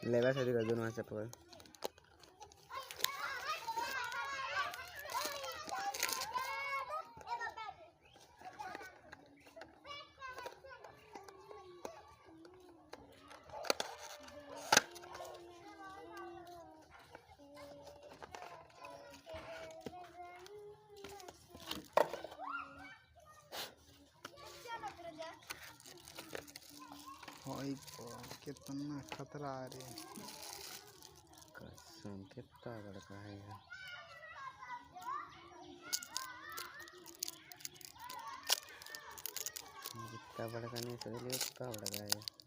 लेवा से दिखा दोनों हाथ से पकड़। कितना खतरा आ रही है। कसम कितना बड़का है यार। जितना बड़का नहीं समझ लिया उतना बड़का है।